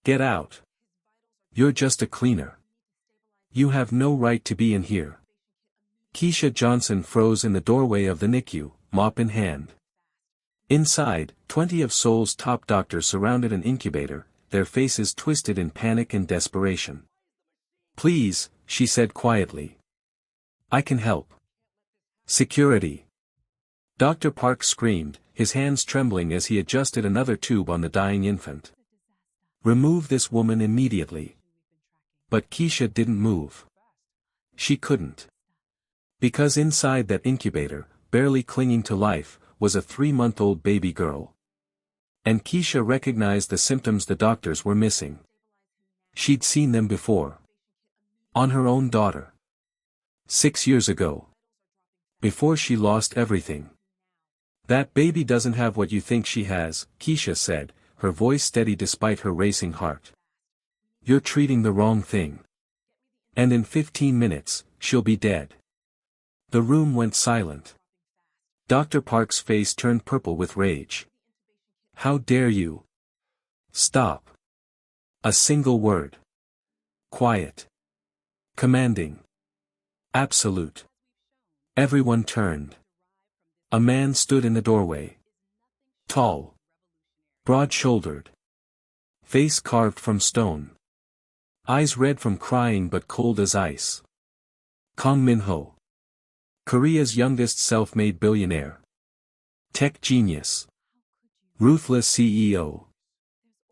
Get out. You're just a cleaner. You have no right to be in here. Keisha Johnson froze in the doorway of the NICU, mop in hand. Inside, 20 of Seoul's top doctors surrounded an incubator, their faces twisted in panic and desperation. Please, she said quietly. I can help. Security. Dr. Park screamed, his hands trembling as he adjusted another tube on the dying infant. Remove this woman immediately. But Keisha didn't move. She couldn't. Because inside that incubator, barely clinging to life, was a 3-month-old baby girl. And Keisha recognized the symptoms the doctors were missing. She'd seen them before. On her own daughter. 6 years ago. Before she lost everything. That baby doesn't have what you think she has, Keisha said, her voice steady despite her racing heart. You're treating the wrong thing. And in 15 minutes, she'll be dead. The room went silent. Dr. Park's face turned purple with rage. How dare you? Stop. A single word. Quiet. Commanding. Absolute. Everyone turned. A man stood in the doorway. Tall. Broad-shouldered. Face carved from stone. Eyes red from crying but cold as ice. Kang Min-ho. Korea's youngest self-made billionaire. Tech genius. Ruthless CEO.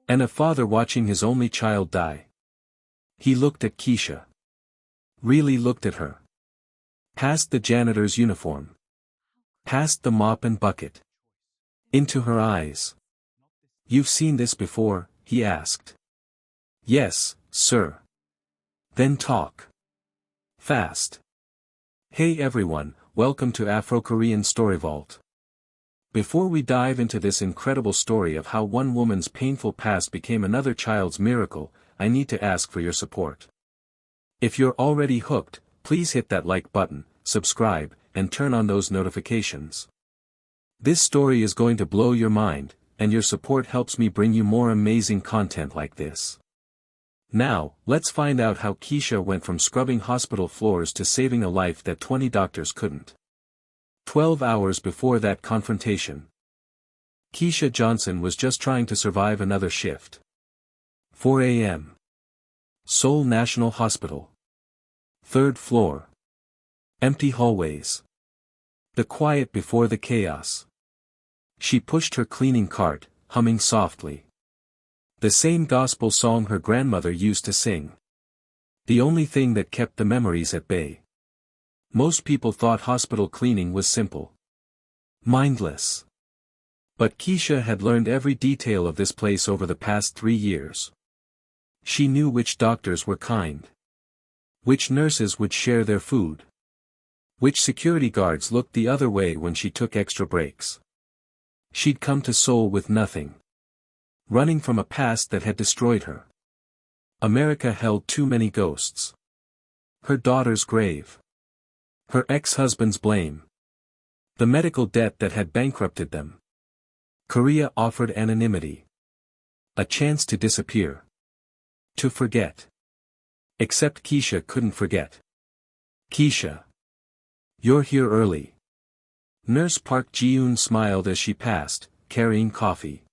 And a father watching his only child die. He looked at Keisha. Really looked at her. Past the janitor's uniform. Past the mop and bucket. Into her eyes. You've seen this before, he asked. Yes, sir. Then talk. Fast. Hey everyone, welcome to Afro-Korean Story Vault. Before we dive into this incredible story of how one woman's painful past became another child's miracle, I need to ask for your support. If you're already hooked, please hit that like button, subscribe, and turn on those notifications. This story is going to blow your mind, and your support helps me bring you more amazing content like this. Now, let's find out how Keisha went from scrubbing hospital floors to saving a life that 20 doctors couldn't. 12 hours before that confrontation. Keisha Johnson was just trying to survive another shift. 4 a.m. Seoul National Hospital. 3rd floor. Empty hallways. The quiet before the chaos. She pushed her cleaning cart, humming softly. The same gospel song her grandmother used to sing. The only thing that kept the memories at bay. Most people thought hospital cleaning was simple. Mindless. But Keisha had learned every detail of this place over the past 3 years. She knew which doctors were kind. Which nurses would share their food. Which security guards looked the other way when she took extra breaks. She'd come to Seoul with nothing. Running from a past that had destroyed her. America held too many ghosts. Her daughter's grave. Her ex-husband's blame. The medical debt that had bankrupted them. Korea offered anonymity. A chance to disappear. To forget. Except Keisha couldn't forget. Keisha. You're here early. Nurse Park Ji-eun smiled as she passed, carrying coffee.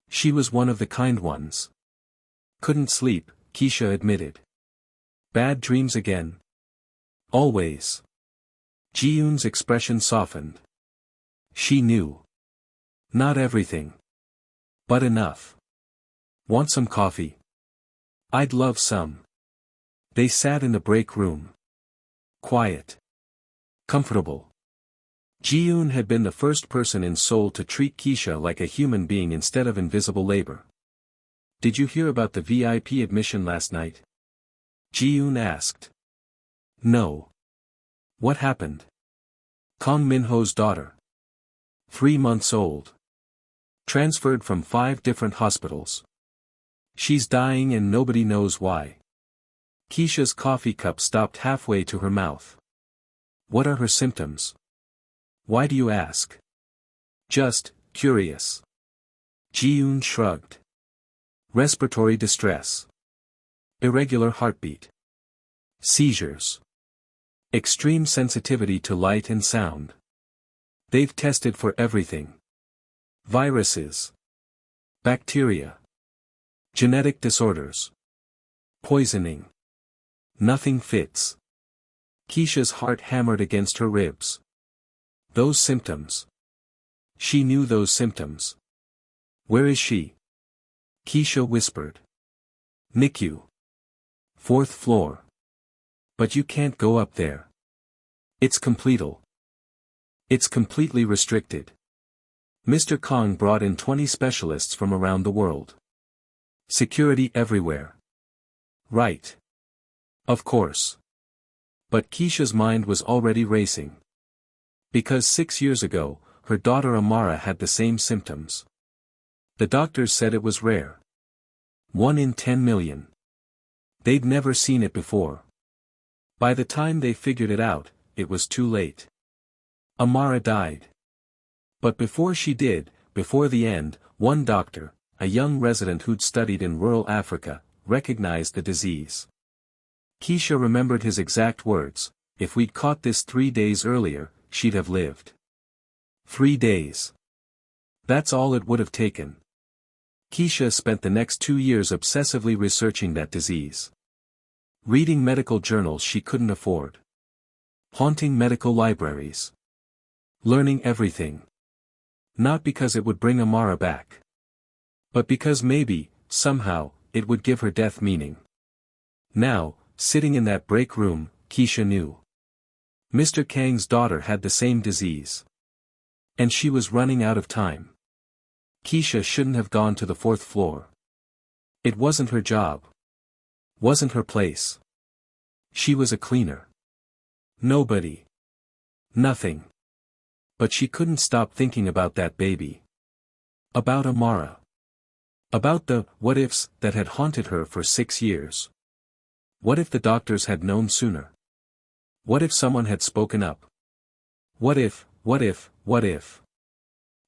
She was one of the kind ones. Couldn't sleep, Keisha admitted. Bad dreams again. Always. Ji-eun's expression softened. She knew. Not everything. But enough. Want some coffee? I'd love some. They sat in the break room. Quiet. Comfortable. Ji-eun had been the first person in Seoul to treat Keisha like a human being instead of invisible labor. Did you hear about the VIP admission last night? Ji-eun asked. No. What happened? Kang Min-ho's daughter. 3 months old. Transferred from 5 different hospitals. She's dying and nobody knows why. Keisha's coffee cup stopped halfway to her mouth. What are her symptoms? Why do you ask? Just curious. Ji-eun shrugged. Respiratory distress. Irregular heartbeat. Seizures. Extreme sensitivity to light and sound. They've tested for everything. Viruses. Bacteria. Genetic disorders. Poisoning. Nothing fits. Keisha's heart hammered against her ribs. Those symptoms. She knew those symptoms. Where is she? Keisha whispered. NICU. 4th floor. But you can't go up there. It's completely restricted. Mr. Kong brought in 20 specialists from around the world. Security everywhere. Right. Of course. But Keisha's mind was already racing. Because 6 years ago, her daughter Amara had the same symptoms. The doctors said it was rare. 1 in 10 million. They'd never seen it before. By the time they figured it out, it was too late. Amara died. But before she did, before the end, one doctor, a young resident who'd studied in rural Africa, recognized the disease. Keisha remembered his exact words: if we'd caught this 3 days earlier, she'd have lived. 3 days. That's all it would have taken. Keisha spent the next 2 years obsessively researching that disease. Reading medical journals she couldn't afford. Haunting medical libraries. Learning everything. Not because it would bring Amara back. But because maybe, somehow, it would give her death meaning. Now, sitting in that break room, Keisha knew. Mr. Kang's daughter had the same disease. And she was running out of time. Keisha shouldn't have gone to the 4th floor. It wasn't her job. Wasn't her place. She was a cleaner. Nobody. Nothing. But she couldn't stop thinking about that baby. About Amara. About the what-ifs that had haunted her for 6 years. What if the doctors had known sooner? What if someone had spoken up? What if?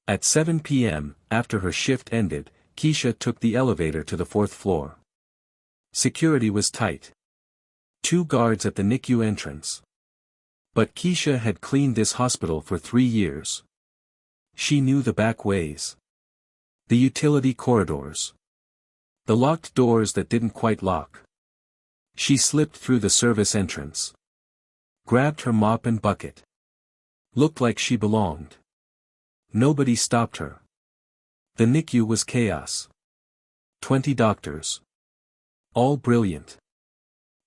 At 7 p.m., after her shift ended, Keisha took the elevator to the 4th floor. Security was tight. 2 guards at the NICU entrance. But Keisha had cleaned this hospital for 3 years. She knew the back ways. The utility corridors. The locked doors that didn't quite lock. She slipped through the service entrance. Grabbed her mop and bucket. Looked like she belonged. Nobody stopped her. The NICU was chaos. 20 doctors. All brilliant.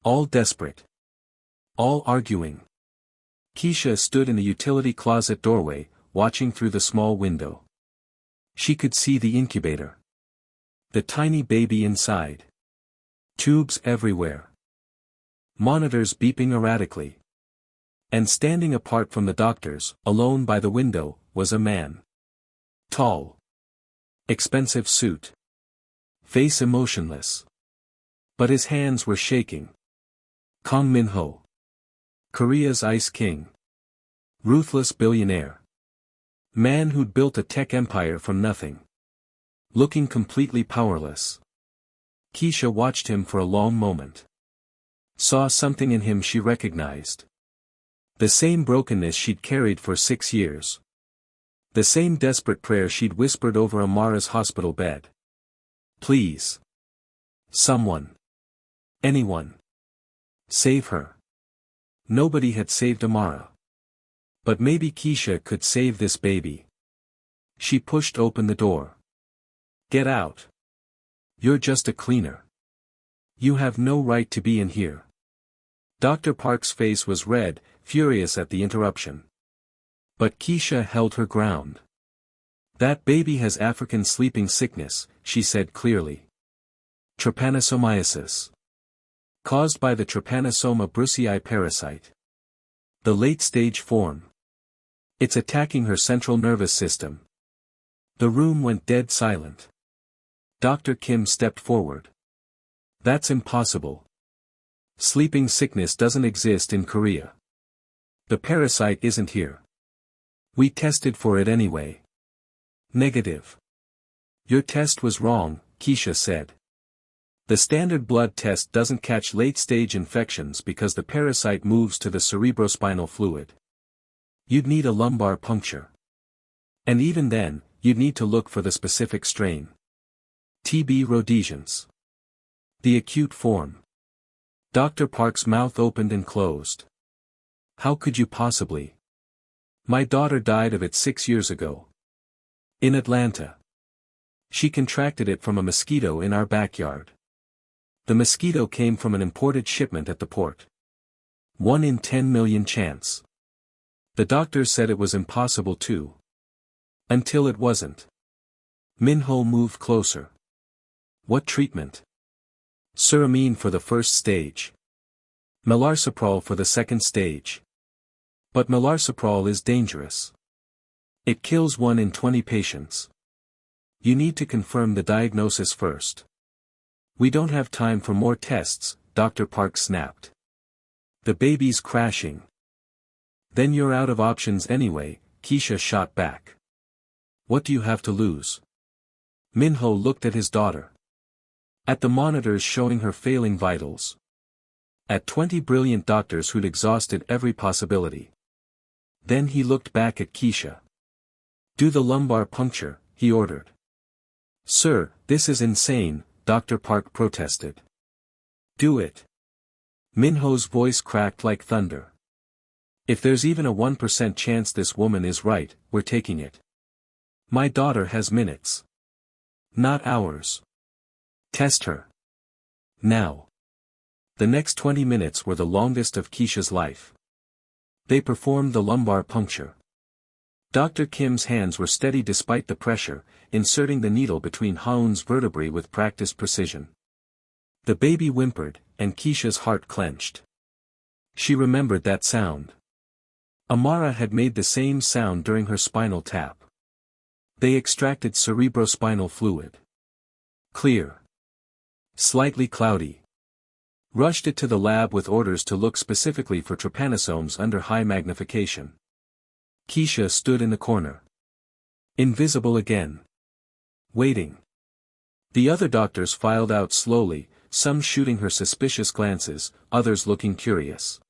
All desperate. All arguing. Keisha stood in the utility closet doorway, watching through the small window. She could see the incubator. The tiny baby inside. Tubes everywhere. Monitors beeping erratically. And standing apart from the doctors, alone by the window, was a man. Tall. Expensive suit. Face emotionless. But his hands were shaking. Kang Min-ho. Korea's Ice King. Ruthless billionaire. Man who'd built a tech empire from nothing. Looking completely powerless. Keisha watched him for a long moment. Saw something in him she recognized. The same brokenness she'd carried for 6 years. The same desperate prayer she'd whispered over Amara's hospital bed. Please. Someone. Anyone. Save her. Nobody had saved Amara. But maybe Keisha could save this baby. She pushed open the door. Get out. You're just a cleaner. You have no right to be in here. Dr. Park's face was red, furious at the interruption. But Keisha held her ground. That baby has African sleeping sickness, she said clearly. Trypanosomiasis. Caused by the Trypanosoma brucei parasite. The late-stage form. It's attacking her central nervous system. The room went dead silent. Dr. Kim stepped forward. That's impossible. Sleeping sickness doesn't exist in Korea. The parasite isn't here. We tested for it anyway. Negative. Your test was wrong, Keisha said. The standard blood test doesn't catch late-stage infections because the parasite moves to the cerebrospinal fluid. You'd need a lumbar puncture. And even then, you'd need to look for the specific strain. TB rhodesians. The acute form. Dr. Park's mouth opened and closed. How could you possibly? My daughter died of it 6 years ago. In Atlanta. She contracted it from a mosquito in our backyard. The mosquito came from an imported shipment at the port. 1 in 10 million chance. The doctors said it was impossible to. Until it wasn't. Minho moved closer. What treatment? Suramine for the first stage. Melarsoprol for the second stage. But melarsoprol is dangerous. It kills 1 in 20 patients. You need to confirm the diagnosis first. We don't have time for more tests, Dr. Park snapped. The baby's crashing. Then you're out of options anyway, Keisha shot back. What do you have to lose? Minho looked at his daughter. At the monitors showing her failing vitals. At 20 brilliant doctors who'd exhausted every possibility. Then he looked back at Keisha. Do the lumbar puncture, he ordered. Sir, this is insane, Dr. Park protested. Do it. Minho's voice cracked like thunder. If there's even a 1% chance this woman is right, we're taking it. My daughter has minutes. Not hours. Test her. Now. The next 20 minutes were the longest of Keisha's life. They performed the lumbar puncture. Dr. Kim's hands were steady despite the pressure, inserting the needle between Haun's vertebrae with practiced precision. The baby whimpered, and Keisha's heart clenched. She remembered that sound. Amara had made the same sound during her spinal tap. They extracted cerebrospinal fluid. Clear. Slightly cloudy. Rushed it to the lab with orders to look specifically for trypanosomes under high magnification. Keisha stood in the corner. Invisible again. Waiting. The other doctors filed out slowly, some shooting her suspicious glances, others looking curious.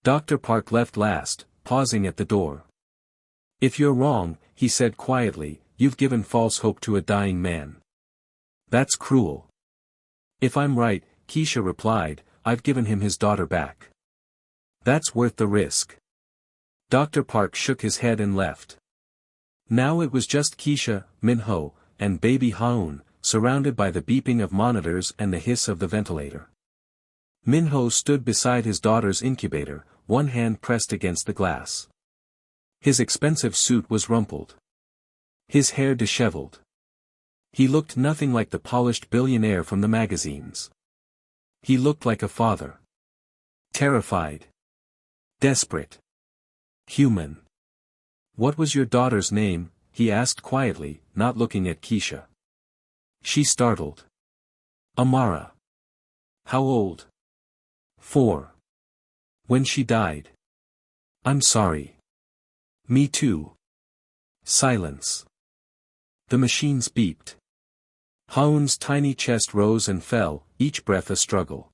Dr. Park left last, pausing at the door. If you're wrong, he said quietly, you've given false hope to a dying man. That's cruel. If I'm right, Keisha replied, I've given him his daughter back. That's worth the risk. Dr. Park shook his head and left. Now it was just Keisha, Minho, and baby Haun, surrounded by the beeping of monitors and the hiss of the ventilator. Minho stood beside his daughter's incubator, one hand pressed against the glass. His expensive suit was rumpled. His hair disheveled. He looked nothing like the polished billionaire from the magazines. He looked like a father. Terrified. Desperate. Human. What was your daughter's name? He asked quietly, not looking at Keisha. She startled. Amara. How old? 4. When she died. I'm sorry. Me too. Silence. The machines beeped. Haun's tiny chest rose and fell, each breath a struggle.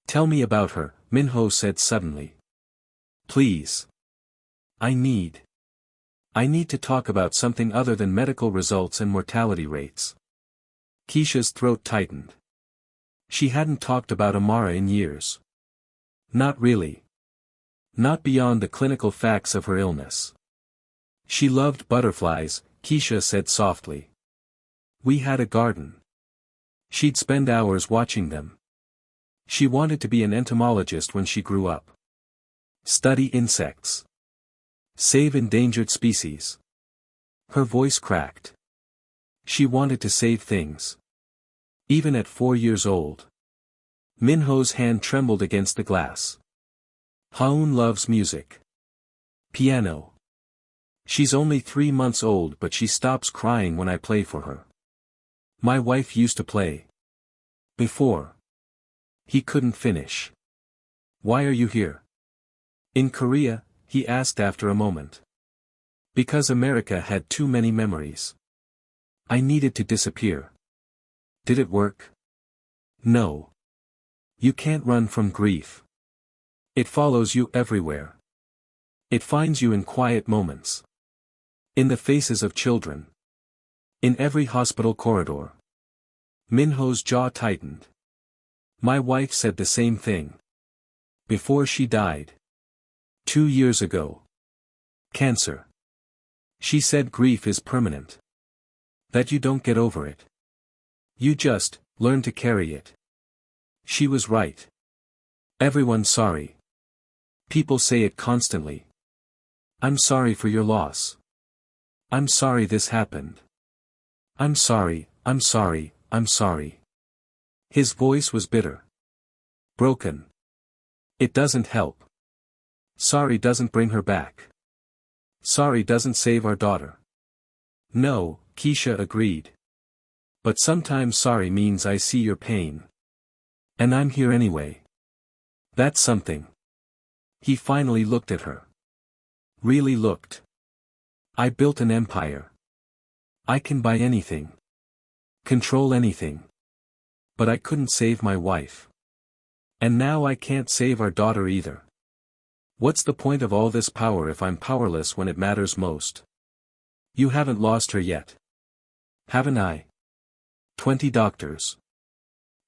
Tell me about her, Minho said suddenly. Please. I need to talk about something other than medical results and mortality rates. Keisha's throat tightened. She hadn't talked about Amara in years. Not really. Not beyond the clinical facts of her illness. She loved butterflies, Keisha said softly. We had a garden. She'd spend hours watching them. She wanted to be an entomologist when she grew up. Study insects. Save endangered species. Her voice cracked. She wanted to save things. Even at 4 years old. Minho's hand trembled against the glass. Haun loves music. Piano. She's only 3 months old but she stops crying when I play for her. My wife used to play. Before. He couldn't finish. Why are you here? In Korea, he asked after a moment. Because America had too many memories. I needed to disappear. Did it work? No. You can't run from grief. It follows you everywhere. It finds you in quiet moments. In the faces of children. In every hospital corridor. Minho's jaw tightened. My wife said the same thing. Before she died. 2 years ago. Cancer. She said grief is permanent. That you don't get over it. You just learn to carry it. She was right. Everyone's sorry. People say it constantly. I'm sorry for your loss. I'm sorry this happened. I'm sorry, I'm sorry, I'm sorry. His voice was bitter. Broken. It doesn't help. Sorry doesn't bring her back. Sorry doesn't save our daughter. No, Keisha agreed. But sometimes sorry means I see your pain. And I'm here anyway. That's something. He finally looked at her. Really looked. I built an empire. I can buy anything. Control anything. But I couldn't save my wife. And now I can't save our daughter either. What's the point of all this power if I'm powerless when it matters most? You haven't lost her yet. Haven't I? 20 doctors.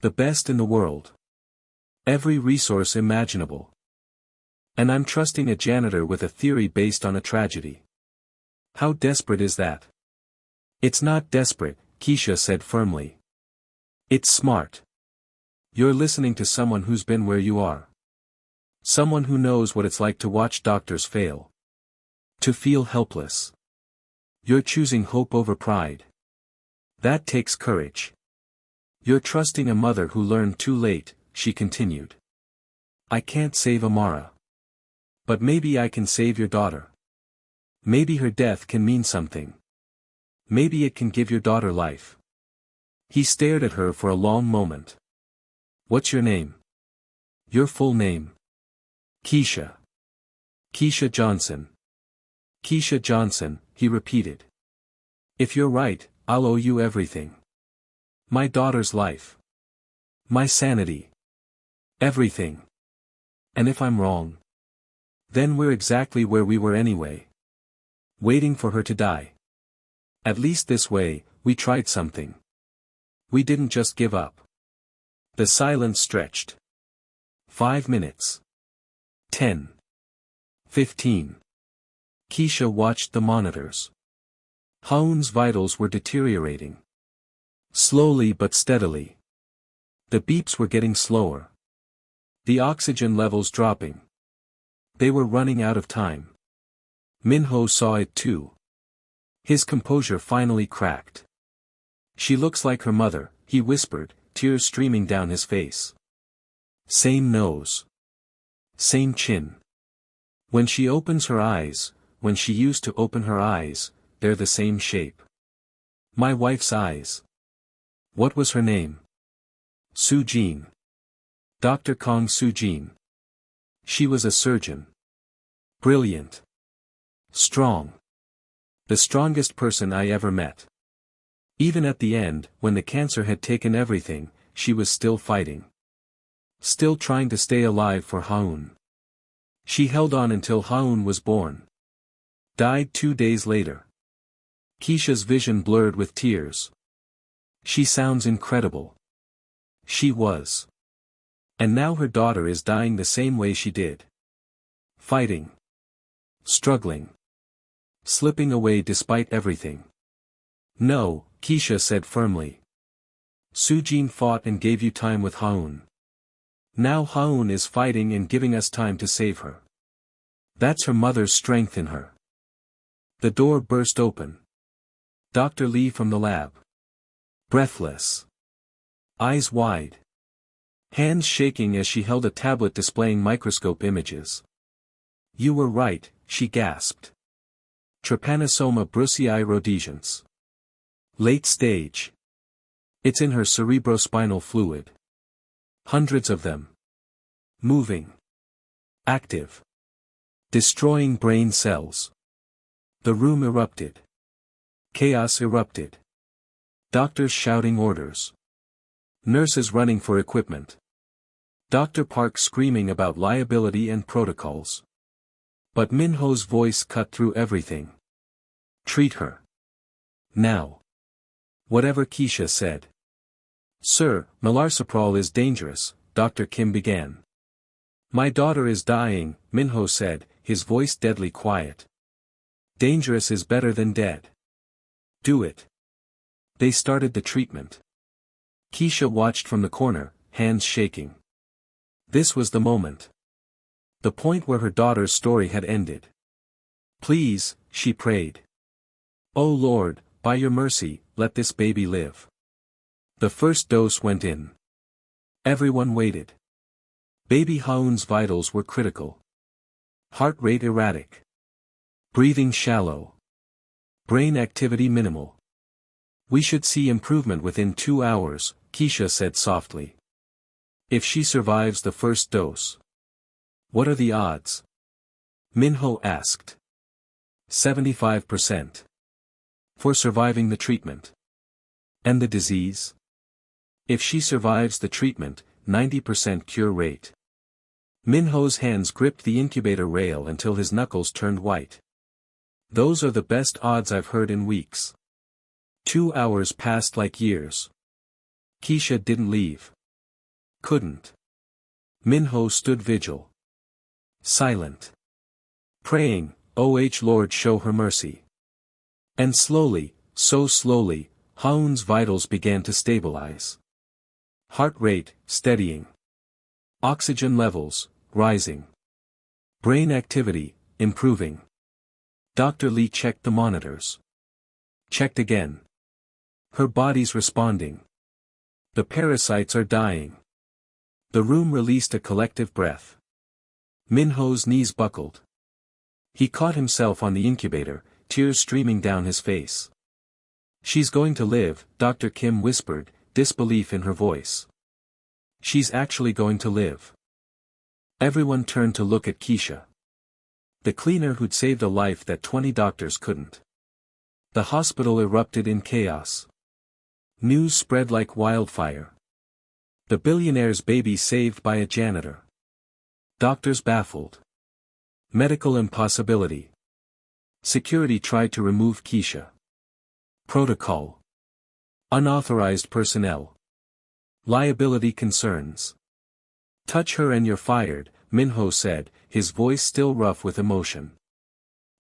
The best in the world. Every resource imaginable. And I'm trusting a janitor with a theory based on a tragedy. How desperate is that? It's not desperate, Keisha said firmly. It's smart. You're listening to someone who's been where you are. Someone who knows what it's like to watch doctors fail. To feel helpless. You're choosing hope over pride. That takes courage. You're trusting a mother who learned too late, she continued. I can't save Amara. But maybe I can save your daughter. Maybe her death can mean something. Maybe it can give your daughter life. He stared at her for a long moment. What's your name? Your full name. Keisha. Keisha Johnson. Keisha Johnson, he repeated. If you're right, I'll owe you everything. My daughter's life. My sanity. Everything. And if I'm wrong, then we're exactly where we were anyway. Waiting for her to die. At least this way, we tried something. We didn't just give up. The silence stretched. 5 minutes. 10. 15. Keisha watched the monitors. Haun's vitals were deteriorating. Slowly but steadily. The beeps were getting slower. The oxygen levels dropping. They were running out of time. Minho saw it too. His composure finally cracked. She looks like her mother, he whispered, tears streaming down his face. Same nose. Same chin. When she opens her eyes, when she used to open her eyes, they're the same shape. My wife's eyes. What was her name? Soo-Jin. Dr. Kong Soo-Jin. She was a surgeon. Brilliant. Strong. The strongest person I ever met. Even at the end, when the cancer had taken everything, she was still fighting. Still trying to stay alive for Haun. She held on until Haun was born. Died 2 days later. Keisha's vision blurred with tears. She sounds incredible. She was. And now her daughter is dying the same way she did. Fighting. Struggling. Slipping away despite everything. No, Keisha said firmly. Soo-Jin fought and gave you time with Haun. Now Haun is fighting and giving us time to save her. That's her mother's strength in her. The door burst open. Dr. Lee from the lab. Breathless. Eyes wide. Hands shaking as she held a tablet displaying microscope images. You were right, she gasped. Trypanosoma brucei rhodesians. Late stage. It's in her cerebrospinal fluid. Hundreds of them. Moving. Active. Destroying brain cells. The room erupted. Chaos erupted. Doctors shouting orders. Nurses running for equipment. Dr. Park screaming about liability and protocols. But Minho's voice cut through everything. Treat her. Now. Whatever Keisha said. Sir, melarsoprol is dangerous, Dr. Kim began. My daughter is dying, Minho said, his voice deadly quiet. Dangerous is better than dead. Do it. They started the treatment. Keisha watched from the corner, hands shaking. This was the moment. The point where her daughter's story had ended. Please, she prayed. Oh Lord, by your mercy, let this baby live. The first dose went in. Everyone waited. Baby Haun's vitals were critical. Heart rate erratic. Breathing shallow. Brain activity minimal. We should see improvement within 2 hours, Keisha said softly. If she survives the first dose. What are the odds? Minho asked. 75%. For surviving the treatment. And the disease? If she survives the treatment, 90% cure rate. Minho's hands gripped the incubator rail until his knuckles turned white. Those are the best odds I've heard in weeks. 2 hours passed like years. Keisha didn't leave. Couldn't. Minho stood vigil. Silent. Praying, "Oh Lord, show her mercy." And slowly, so slowly, Haun's vitals began to stabilize. Heart rate, steadying. Oxygen levels, rising. Brain activity, improving. Dr. Lee checked the monitors. Checked again. Her body's responding. The parasites are dying. The room released a collective breath. Minho's knees buckled. He caught himself on the incubator, tears streaming down his face. She's going to live, Dr. Kim whispered, disbelief in her voice. She's actually going to live. Everyone turned to look at Keisha. The cleaner who'd saved a life that 20 doctors couldn't. The hospital erupted in chaos. News spread like wildfire. The billionaire's baby saved by a janitor. Doctors baffled. Medical impossibility. Security tried to remove Keisha. Protocol. Unauthorized personnel. Liability concerns. Touch her and you're fired, Minho said, his voice still rough with emotion.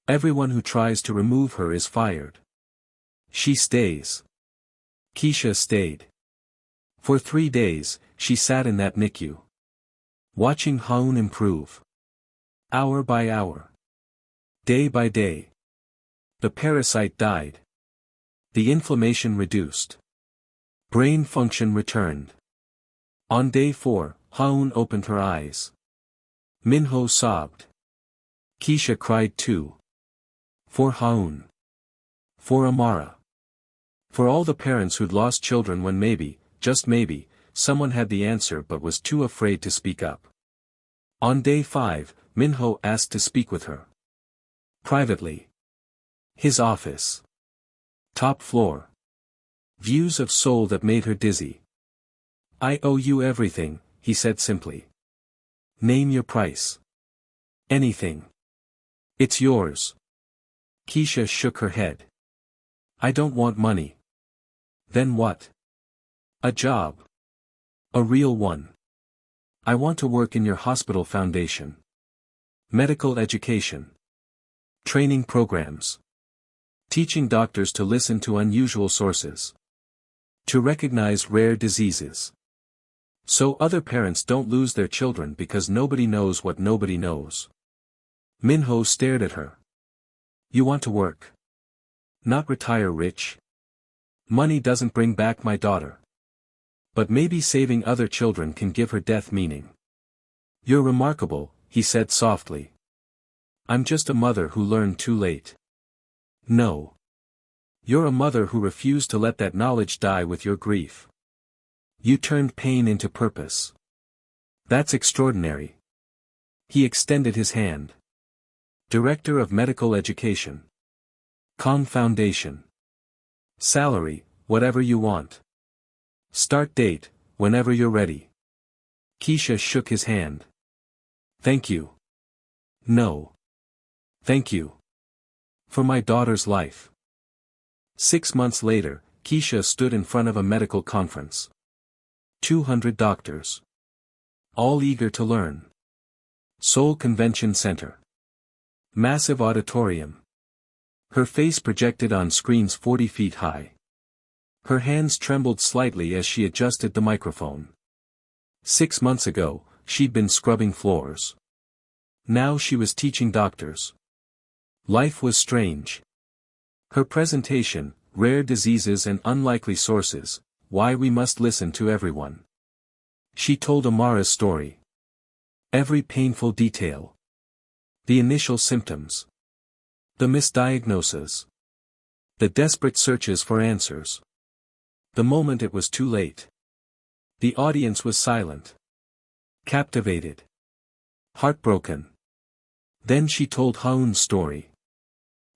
Everyone who tries to remove her is fired. She stays. Keisha stayed. For 3 days, she sat in that NICU. Watching Haun improve. Hour by hour. Day by day. The parasite died. The inflammation reduced. Brain function returned. On day 4, Haun opened her eyes. Minho sobbed. Keisha cried too. For Haun. For Amara. For all the parents who'd lost children when maybe, just maybe, someone had the answer but was too afraid to speak up. On day 5, Minho asked to speak with her. Privately. His office. Top floor. Views of Seoul that made her dizzy. I owe you everything, he said simply. Name your price. Anything. It's yours. Keisha shook her head. I don't want money. Then what? A job. A real one. I want to work in your hospital foundation. Medical education. Training programs. Teaching doctors to listen to unusual sources. To recognize rare diseases. So other parents don't lose their children because nobody knows what nobody knows. Minho stared at her. You want to work? Not retire rich? Money doesn't bring back my daughter. But maybe saving other children can give her death meaning. You're remarkable, he said softly. I'm just a mother who learned too late. No. You're a mother who refused to let that knowledge die with your grief. You turned pain into purpose. That's extraordinary. He extended his hand. Director of Medical Education. Kong Foundation. Salary, whatever you want. Start date, whenever you're ready. Keisha shook his hand. Thank you. No. Thank you. For my daughter's life. 6 months later, Keisha stood in front of a medical conference. 200 doctors. All eager to learn. Seoul Convention Center. Massive auditorium. Her face projected on screens 40 feet high. Her hands trembled slightly as she adjusted the microphone. 6 months ago, she'd been scrubbing floors. Now she was teaching doctors. Life was strange. Her presentation, Rare Diseases and Unlikely Sources, Why We Must Listen to Everyone. She told Amara's story. Every painful detail. The initial symptoms. The misdiagnoses. The desperate searches for answers. The moment it was too late. The audience was silent. Captivated. Heartbroken. Then she told Haun's story.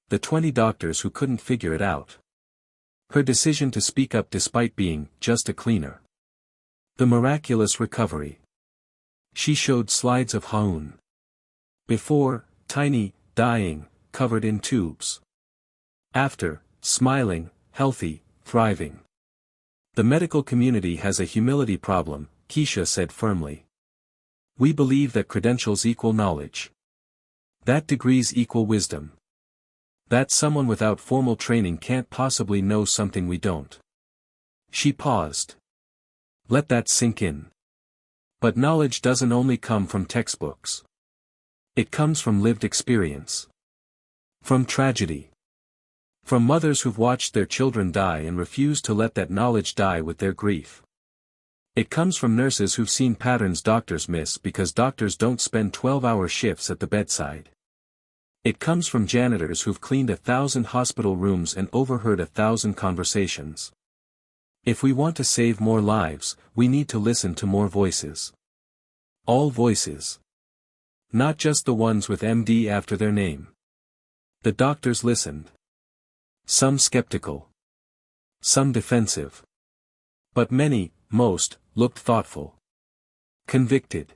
The 20 doctors who couldn't figure it out. Her decision to speak up despite being just a cleaner. The miraculous recovery. She showed slides of Haun. Before, tiny, dying, covered in tubes. After, smiling, healthy, thriving. The medical community has a humility problem, Keisha said firmly. We believe that credentials equal knowledge. That degrees equal wisdom. That someone without formal training can't possibly know something we don't. She paused. Let that sink in. But knowledge doesn't only come from textbooks. It comes from lived experience. From tragedy. From mothers who've watched their children die and refuse to let that knowledge die with their grief. It comes from nurses who've seen patterns doctors miss because doctors don't spend 12-hour shifts at the bedside. It comes from janitors who've cleaned 1,000 hospital rooms and overheard 1,000 conversations. If we want to save more lives, we need to listen to more voices. All voices. Not just the ones with MD after their name. The doctors listened. Some skeptical. Some defensive. But many, most, looked thoughtful. Convicted.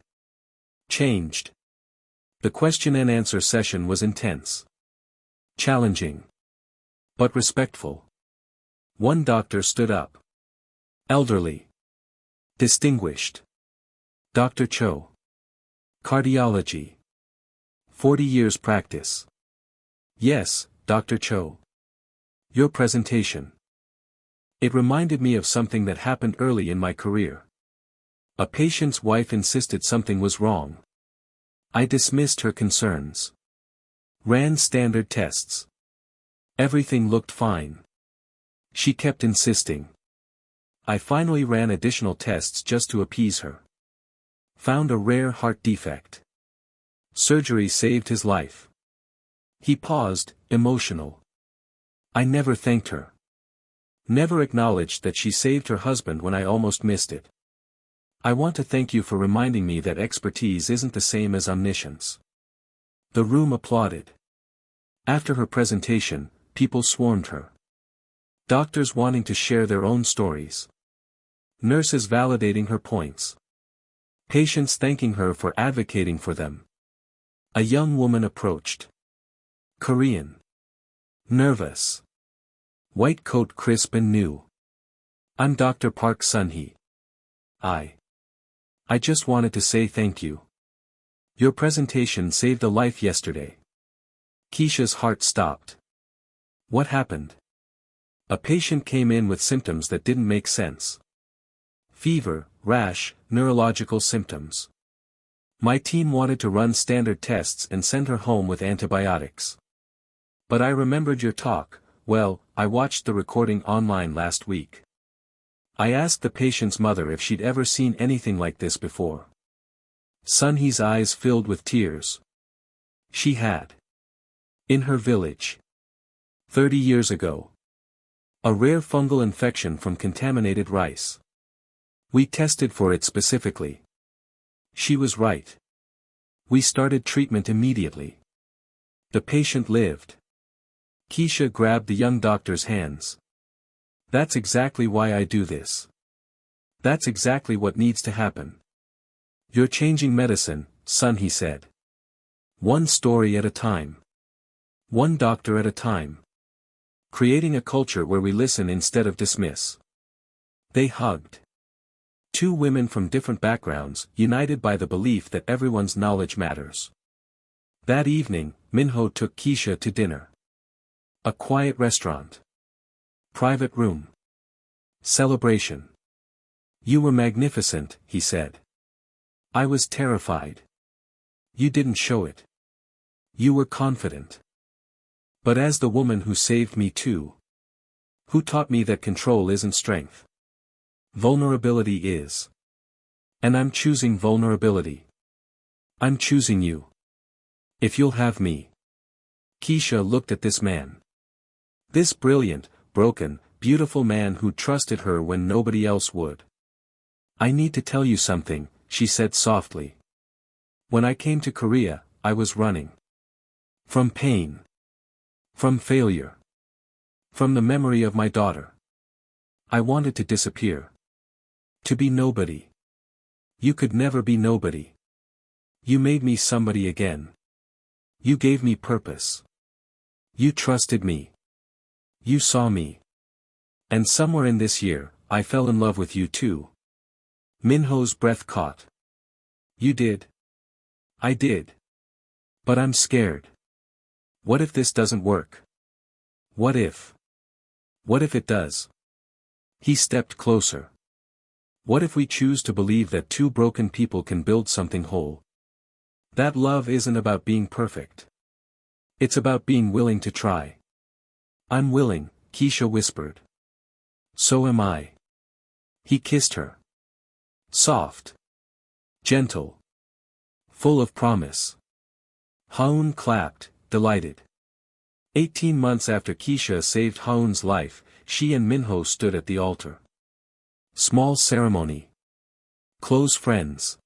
Changed. The question and answer session was intense. Challenging. But respectful. One doctor stood up. Elderly. Distinguished. Dr. Cho. Cardiology. 40 years practice. Yes, Dr. Cho. Your presentation. It reminded me of something that happened early in my career. A patient's wife insisted something was wrong. I dismissed her concerns. Ran standard tests. Everything looked fine. She kept insisting. I finally ran additional tests just to appease her. Found a rare heart defect. Surgery saved his life. He paused, emotional. I never thanked her. Never acknowledged that she saved her husband when I almost missed it. I want to thank you for reminding me that expertise isn't the same as omniscience. The room applauded. After her presentation, people swarmed her. Doctors wanting to share their own stories. Nurses validating her points. Patients thanking her for advocating for them. A young woman approached. Korean. Nervous. White coat crisp and new. I'm Dr. Park Sun-hee. I just wanted to say thank you. Your presentation saved a life yesterday. Keisha's heart stopped. What happened? A patient came in with symptoms that didn't make sense. Fever, rash, neurological symptoms. My team wanted to run standard tests and send her home with antibiotics. But I remembered your talk. Well, I watched the recording online last week. I asked the patient's mother if she'd ever seen anything like this before. Sun-hee's eyes filled with tears. She had. In her village. 30 years ago. A rare fungal infection from contaminated rice. We tested for it specifically. She was right. We started treatment immediately. The patient lived. Keisha grabbed the young doctor's hands. That's exactly why I do this. That's exactly what needs to happen. You're changing medicine, son, he said. One story at a time. One doctor at a time. Creating a culture where we listen instead of dismiss. They hugged. Two women from different backgrounds, united by the belief that everyone's knowledge matters. That evening, Minho took Keisha to dinner. A quiet restaurant. Private room. Celebration. You were magnificent, he said. I was terrified. You didn't show it. You were confident. But as the woman who saved me too. Who taught me that control isn't strength. Vulnerability is. And I'm choosing vulnerability. I'm choosing you. If you'll have me. Keisha looked at this man. This brilliant, broken, beautiful man who trusted her when nobody else would. I need to tell you something, she said softly. When I came to Korea, I was running. From pain. From failure. From the memory of my daughter. I wanted to disappear. To be nobody. You could never be nobody. You made me somebody again. You gave me purpose. You trusted me. You saw me. And somewhere in this year, I fell in love with you too. Minho's breath caught. You did. I did. But I'm scared. What if this doesn't work? What if? What if it does? He stepped closer. What if we choose to believe that two broken people can build something whole? That love isn't about being perfect. It's about being willing to try. I'm willing, Keisha whispered. So am I. He kissed her. Soft. Gentle. Full of promise. Haun clapped, delighted. 18 months after Keisha saved Haun's life, she and Minho stood at the altar. Small ceremony. Close friends.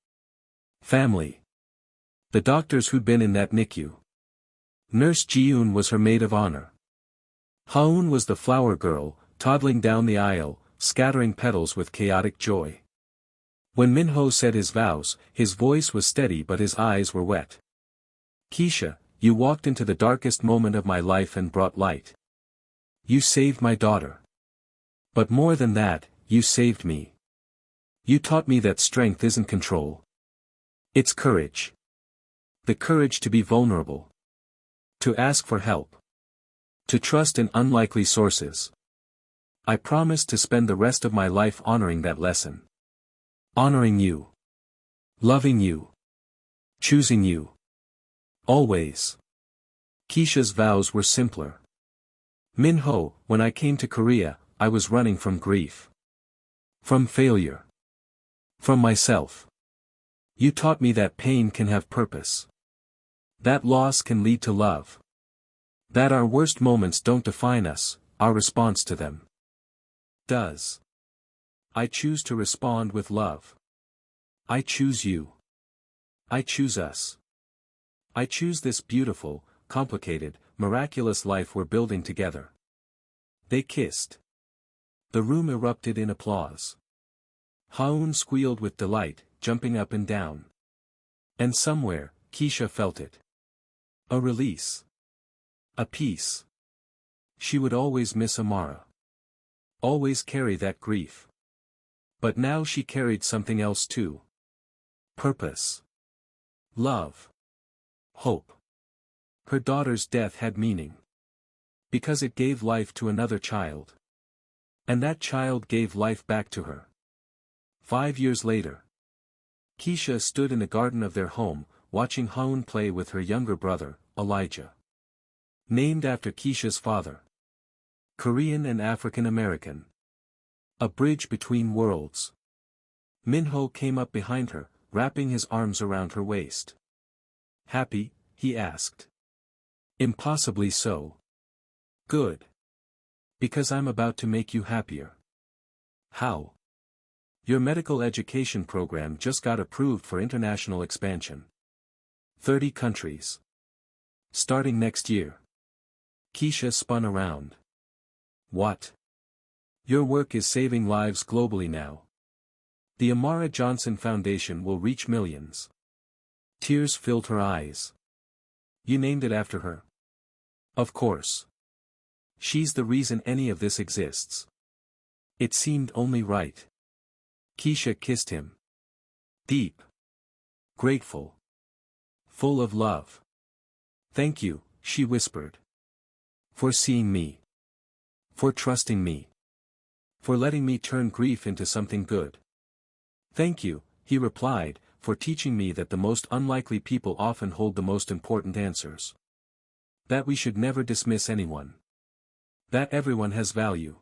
Family. The doctors who'd been in that NICU. Nurse Jiyoon was her maid of honor. Haun was the flower girl, toddling down the aisle, scattering petals with chaotic joy. When Minho said his vows, his voice was steady but his eyes were wet. Keisha, you walked into the darkest moment of my life and brought light. You saved my daughter. But more than that, you saved me. You taught me that strength isn't control. It's courage. The courage to be vulnerable. To ask for help. To trust in unlikely sources. I promise to spend the rest of my life honoring that lesson. Honoring you. Loving you. Choosing you. Always. Keisha's vows were simpler. Minho, when I came to Korea, I was running from grief. From failure. From myself. You taught me that pain can have purpose. That loss can lead to love. That our worst moments don't define us, our response to them does. I choose to respond with love. I choose you. I choose us. I choose this beautiful, complicated, miraculous life we're building together. They kissed. The room erupted in applause. Haun squealed with delight, jumping up and down. And somewhere, Keisha felt it. A release. A peace. She would always miss Amara. Always carry that grief. But now she carried something else too. Purpose. Love. Hope. Her daughter's death had meaning. Because it gave life to another child. And that child gave life back to her. 5 years later. Keisha stood in the garden of their home, watching Haun play with her younger brother, Elijah. Named after Keisha's father. Korean and African American. A bridge between worlds. Minho came up behind her, wrapping his arms around her waist. Happy? He asked. Impossibly so. Good. Because I'm about to make you happier. How? Your medical education program just got approved for international expansion. 30 countries. Starting next year. Keisha spun around. What? Your work is saving lives globally now. The Amara Johnson Foundation will reach millions. Tears filled her eyes. You named it after her? Of course. She's the reason any of this exists. It seemed only right. Keisha kissed him. Deep. Grateful. Full of love. Thank you, she whispered. For seeing me. For trusting me. For letting me turn grief into something good. Thank you, he replied, for teaching me that the most unlikely people often hold the most important answers. That we should never dismiss anyone. That everyone has value.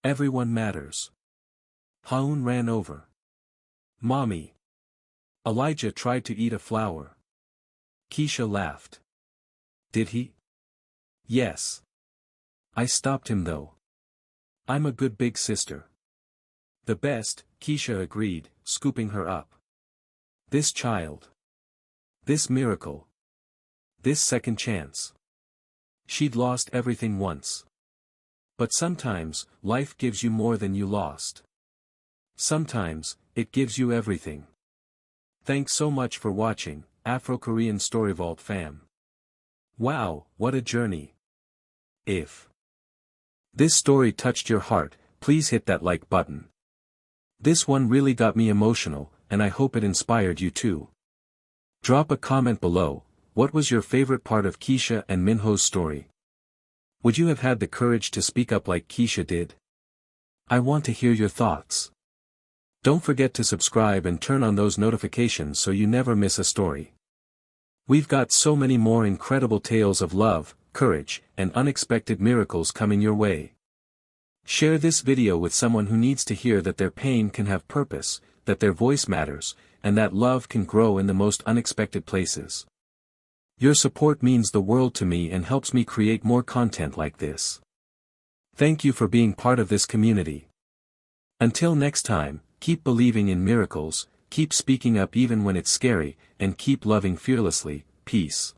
Everyone matters. Haun ran over. Mommy. Elijah tried to eat a flower. Keisha laughed. Did he? Yes. I stopped him though. I'm a good big sister. The best, Keisha agreed, scooping her up. This child. This miracle. This second chance. She'd lost everything once. But sometimes, life gives you more than you lost. Sometimes, it gives you everything. Thanks so much for watching, Afro-Korean Story Vault fam. Wow, what a journey. If this story touched your heart, please hit that like button. This one really got me emotional, and I hope it inspired you too. Drop a comment below. What was your favorite part of Keisha and Minho's story? Would you have had the courage to speak up like Keisha did? I want to hear your thoughts. Don't forget to subscribe and turn on those notifications so you never miss a story. We've got so many more incredible tales of love, courage, and unexpected miracles coming your way. Share this video with someone who needs to hear that their pain can have purpose, that their voice matters, and that love can grow in the most unexpected places. Your support means the world to me and helps me create more content like this. Thank you for being part of this community. Until next time, keep believing in miracles, keep speaking up even when it's scary, and keep loving fearlessly. Peace.